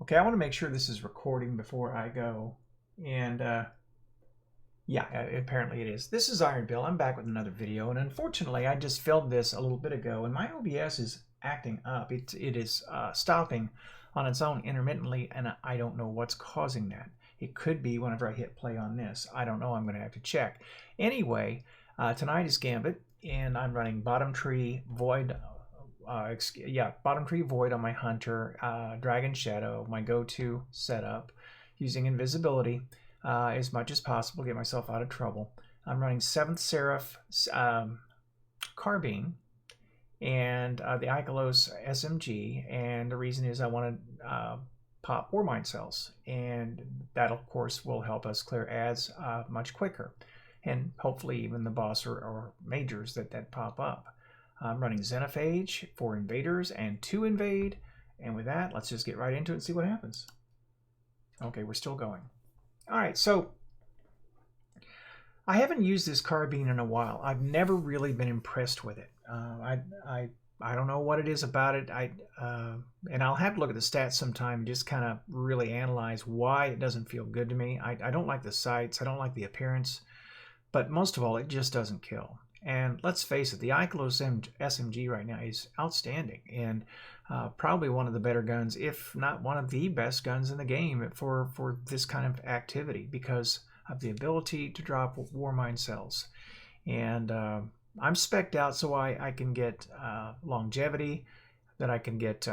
Okay, I want to make sure this is recording before I go. And yeah, apparently it is. This is Iron Bill. I'm back with another video. And unfortunately, I just filmed this a little bit ago. And my OBS is acting up. It is stopping on its own intermittently. And I don't know what's causing that. It could be whenever I hit play on this. I don't know. I'm going to have to check. Anyway, tonight is Gambit. And I'm running bottom tree void. Bottom tree void on my hunter, dragon shadow, my go-to setup, using invisibility as much as possible, get myself out of trouble. I'm running 7th Seraph carbine and the Ikelos SMG, and the reason is I want to pop ore mine cells, and that of course will help us clear ads much quicker, and hopefully even the boss or majors that pop up. I'm running Xenophage for invaders and to invade. And with that, let's just get right into it and see what happens. Okay, we're still going. All right, so I haven't used this carbine in a while. I've never really been impressed with it. I don't know what it is about it. And I'll have to look at the stats sometime and just kind of really analyze why it doesn't feel good to me. I don't like the sights. I don't like the appearance. But most of all, it just doesn't kill. And let's face it, the Ikelos SMG right now is outstanding and probably one of the better guns, if not one of the best guns in the game for this kind of activity because of the ability to drop war mine cells. And I'm spec'd out so I can get longevity, that I can get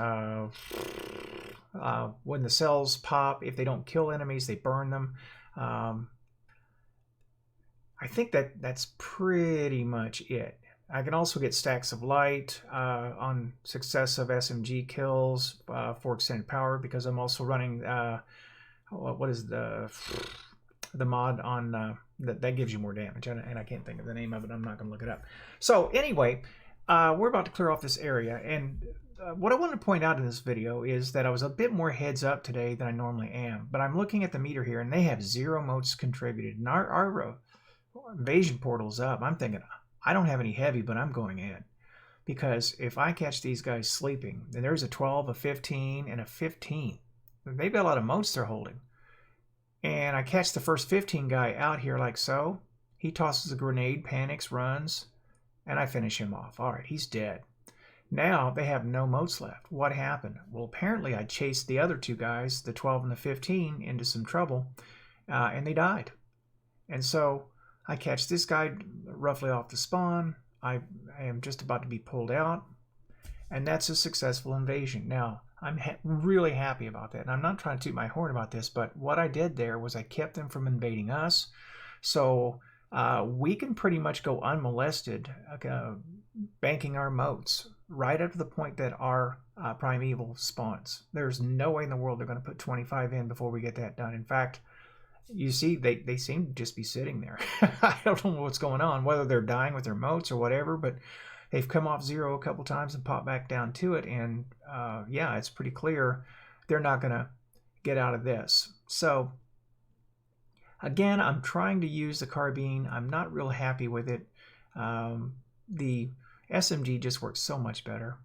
when the cells pop, if they don't kill enemies, they burn them. I think that's pretty much it. I can also get stacks of light on successive SMG kills for extended power because I'm also running what is the mod on that gives you more damage, and I can't think of the name of it. I'm not going to look it up. So anyway, we're about to clear off this area, and what I want to point out in this video is that I was a bit more heads up today than I normally am, but I'm looking at the meter here, and they have 0 motes contributed, and our invasion portal's up. I'm thinking, I don't have any heavy, but I'm going in. Because if I catch these guys sleeping, then there's a 12, a 15, and a 15. They've got a lot of motes they're holding. And I catch the first 15 guy out here like so. He tosses a grenade, panics, runs, and I finish him off. All right, he's dead. Now they have no motes left. What happened? Well, apparently I chased the other 2 guys, the 12 and the 15, into some trouble, and they died. And so I catch this guy roughly off the spawn. I am just about to be pulled out. And that's a successful invasion. Now, I'm really happy about that. And I'm not trying to toot my horn about this, but what I did there was I kept them from invading us. So we can pretty much go unmolested, banking our motes right up to the point that our primeval spawns. There's no way in the world they're going to put 25 in before we get that done. In fact, you see, they seem to just be sitting there. I don't know what's going on, whether they're dying with their motes or whatever, but they've come off 0 a couple times and popped back down to it. And yeah, it's pretty clear they're not going to get out of this. So again, I'm trying to use the carbine. I'm not real happy with it. The SMG just works so much better.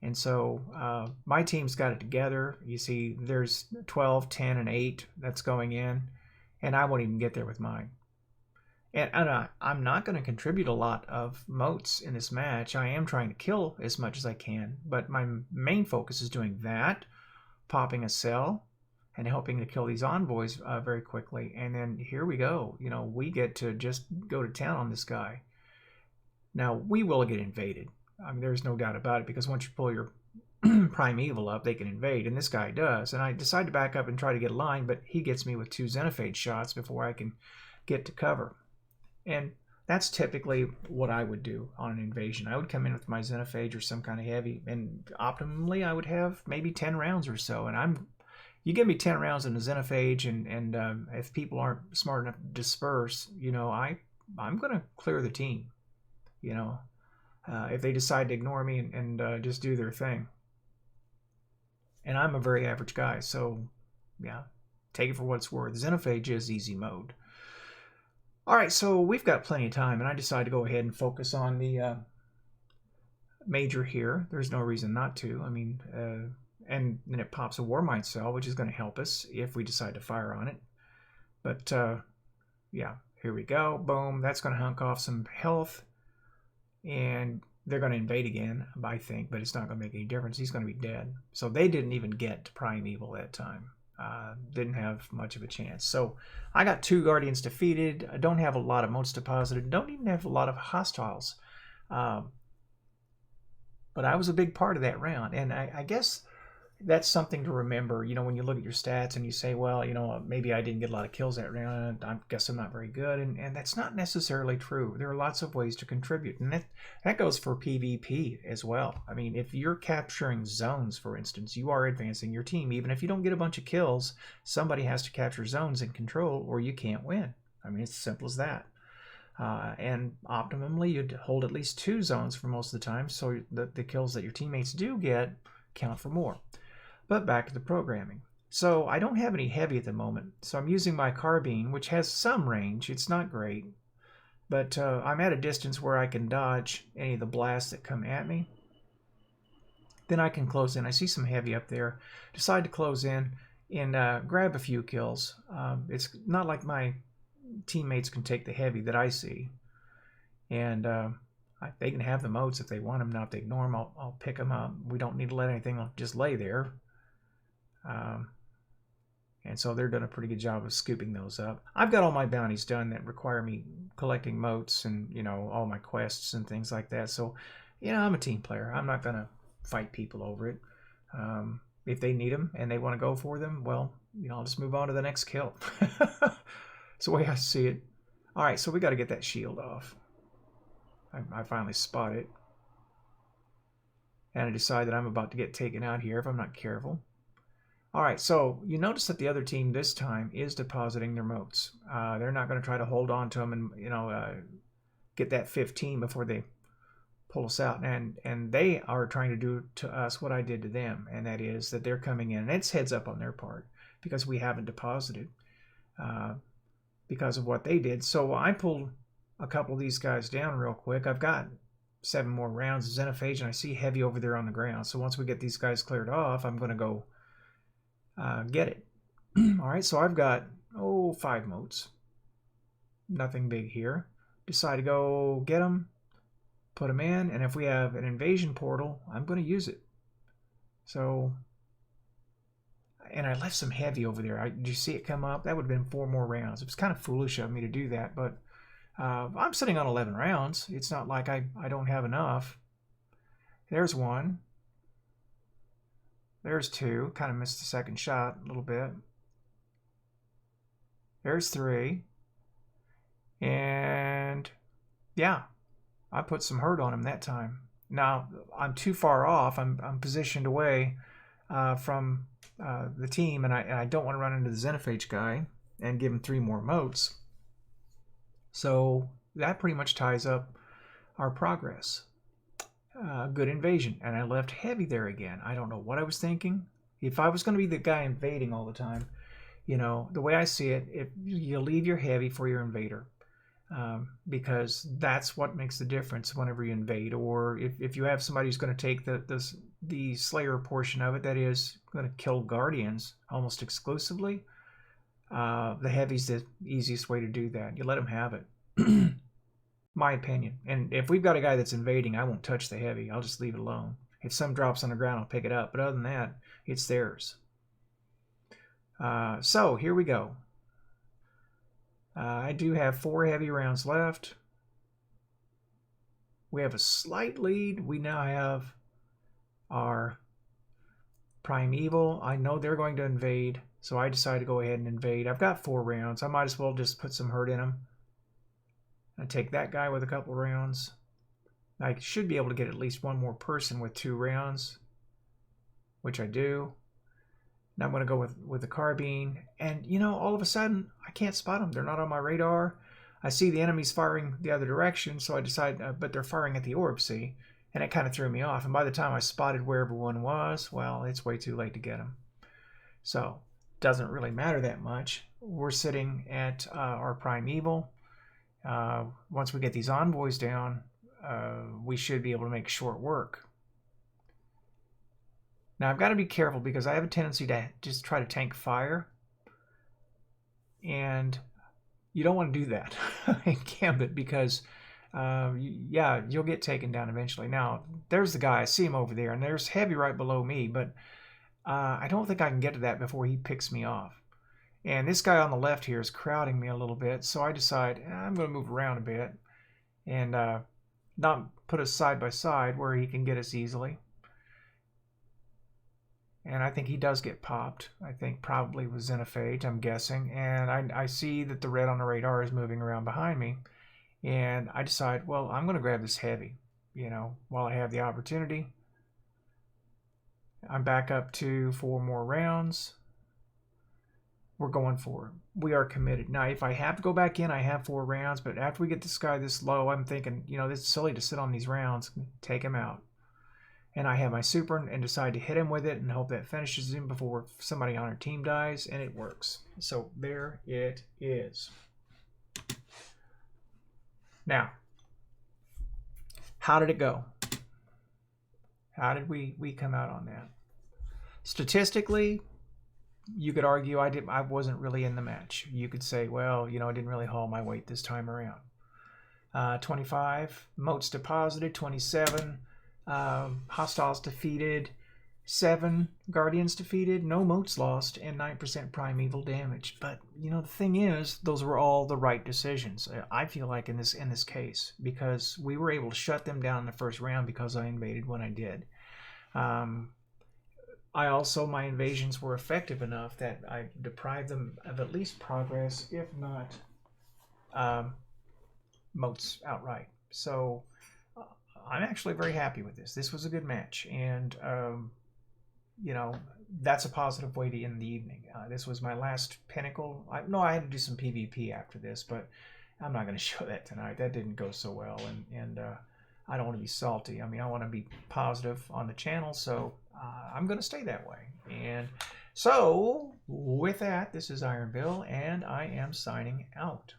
And so my team's got it together. You see, there's 12, 10, and 8 that's going in. And I won't even get there with mine. And I'm not going to contribute a lot of motes in this match. I am trying to kill as much as I can, but my main focus is doing that, popping a cell, and helping to kill these envoys very quickly. And then here we go. You know, we get to just go to town on this guy. Now, we will get invaded. I mean, there's no doubt about it, because once you pull your primeval up, they can invade, and this guy does. And I decide to back up and try to get a line, but he gets me with 2 Xenophage shots before I can get to cover. And that's typically what I would do on an invasion. I would come in with my Xenophage or some kind of heavy, and optimally I would have maybe 10 rounds or so. And you give me 10 rounds in a Xenophage, and if people aren't smart enough to disperse, you know, I'm going to clear the team, you know, if they decide to ignore me and just do their thing. And I'm a very average guy, so yeah, take it for what it's worth. Xenophage is easy mode. All right, so we've got plenty of time, and I decided to go ahead and focus on the major here. There's no reason not to. I mean, and then it pops a war mine cell, which is going to help us if we decide to fire on it. But yeah, here we go. Boom. That's going to hunk off some health, and they're going to invade again, I think, but it's not going to make any difference. He's going to be dead. So they didn't even get to primeval that time. Didn't have much of a chance. So I got 2 Guardians defeated. I don't have a lot of motes deposited. Don't even have a lot of hostiles. But I was a big part of that round. And I guess that's something to remember, you know, when you look at your stats and you say, well, you know, maybe I didn't get a lot of kills that round. I guess I'm not very good. And that's not necessarily true. There are lots of ways to contribute. And that goes for PvP as well. I mean, if you're capturing zones, for instance, you are advancing your team. Even if you don't get a bunch of kills, somebody has to capture zones and control or you can't win. I mean, it's as simple as that. And optimally, you'd hold at least 2 zones for most of the time, so the kills that your teammates do get count for more. But back to the programming. So I don't have any heavy at the moment, so I'm using my carbine, which has some range. It's not great, but I'm at a distance where I can dodge any of the blasts that come at me. Then I can close in. I see some heavy up there. Decide to close in and grab a few kills. It's not like my teammates can take the heavy that I see, and they can have the motes if they want them. Now if they ignore them, I'll pick them up. We don't need to let anything just lay there. And so they're doing a pretty good job of scooping those up. I've got all my bounties done that require me collecting motes and, you know, all my quests and things like that. So, you know, I'm a team player. I'm not going to fight people over it. If they need them and they want to go for them, well, you know, I'll just move on to the next kill. It's the way I see it. All right, so we got to get that shield off. I finally spot it. And I decide that I'm about to get taken out here if I'm not careful. All right, so you notice that the other team this time is depositing their motes. They're not going to try to hold on to them and, you know, get that 15 before they pull us out. And they are trying to do to us what I did to them, and that is that they're coming in. And it's heads up on their part because we haven't deposited because of what they did. So I pulled a couple of these guys down real quick. I've got 7 more rounds of Xenophage, and I see heavy over there on the ground. So once we get these guys cleared off, I'm going to go get it. All right, so I've got 5 motes. Nothing big here. Decide to go get them, put them in, and if we have an invasion portal, I'm going to use it. So, and I left some heavy over there. Did you see it come up? That would have been 4 more rounds. It was kind of foolish of me to do that, but I'm sitting on 11 rounds. It's not like I don't have enough. There's 1. There's 2. Kind of missed the second shot a little bit. There's 3. And yeah, I put some hurt on him that time. Now, I'm too far off. I'm positioned away from the team, and I don't want to run into the Xenophage guy and give him 3 more motes. So that pretty much ties up our progress. Good invasion, and I left heavy there again. I don't know what I was thinking. If I was going to be the guy invading all the time, you know, the way I see it, if you leave your heavy for your invader, because that's what makes the difference whenever you invade. Or if you have somebody who's going to take the Slayer portion of it, that is going to kill Guardians almost exclusively, the heavy's the easiest way to do that. You let them have it. My opinion. And if we've got a guy that's invading, I won't touch the heavy. I'll just leave it alone. If some drops on the ground, I'll pick it up. But other than that, it's theirs. So here we go. I do have 4 heavy rounds left. We have a slight lead. We now have our primeval. I know they're going to invade, so I decide to go ahead and invade. I've got 4 rounds. I might as well just put some hurt in them. I take that guy with a couple rounds. I should be able to get at least 1 more person with 2 rounds, which I do. Now I'm going to go with the carbine, and you know, all of a sudden I can't spot them. They're not on my radar. I see the enemies firing the other direction, so I decide, but they're firing at the orb, see, and it kind of threw me off. And by the time I spotted where everyone was, well, it's way too late to get them. So doesn't really matter that much. We're sitting at our primeval. Once we get these envoys down, we should be able to make short work. Now I've got to be careful because I have a tendency to just try to tank fire, and you don't want to do that in Gambit because yeah, you'll get taken down eventually. Now there's the guy, I see him over there, and there's Heavy right below me, but I don't think I can get to that before he picks me off. And this guy on the left here is crowding me a little bit, so I decide I'm going to move around a bit and not put us side by side where he can get us easily. And I think he does get popped. I think probably with Xenophage, I'm guessing. And I see that the red on the radar is moving around behind me. And I decide, well, I'm going to grab this Heavy, you know, while I have the opportunity. I'm back up to 4 more rounds. We're going for it. We are committed. Now, if I have to go back in, I have 4 rounds. But after we get this guy this low, I'm thinking, you know, it's silly to sit on these rounds. Take him out. And I have my super and decide to hit him with it and hope that finishes him before somebody on our team dies. And it works. So there it is. Now, how did it go? How did we come out on that? Statistically, you could argue I wasn't really in the match. You could say, well, you know, I didn't really haul my weight this time around. 25 motes deposited, 27 hostiles defeated, 7 guardians defeated, no motes lost, and 9% primeval damage. But you know, the thing is, those were all the right decisions. I feel like in this case, because we were able to shut them down in the first round because I invaded when I did. My invasions were effective enough that I deprived them of at least progress, if not motes outright. So I'm actually very happy with this. This was a good match, and you know, that's a positive way to end the evening. This was my last pinnacle. I had to do some PvP after this, but I'm not going to show that tonight. That didn't go so well, and I don't want to be salty. I mean, I want to be positive on the channel, so I'm going to stay that way. And so, with that, this is Iron Bill, and I am signing out.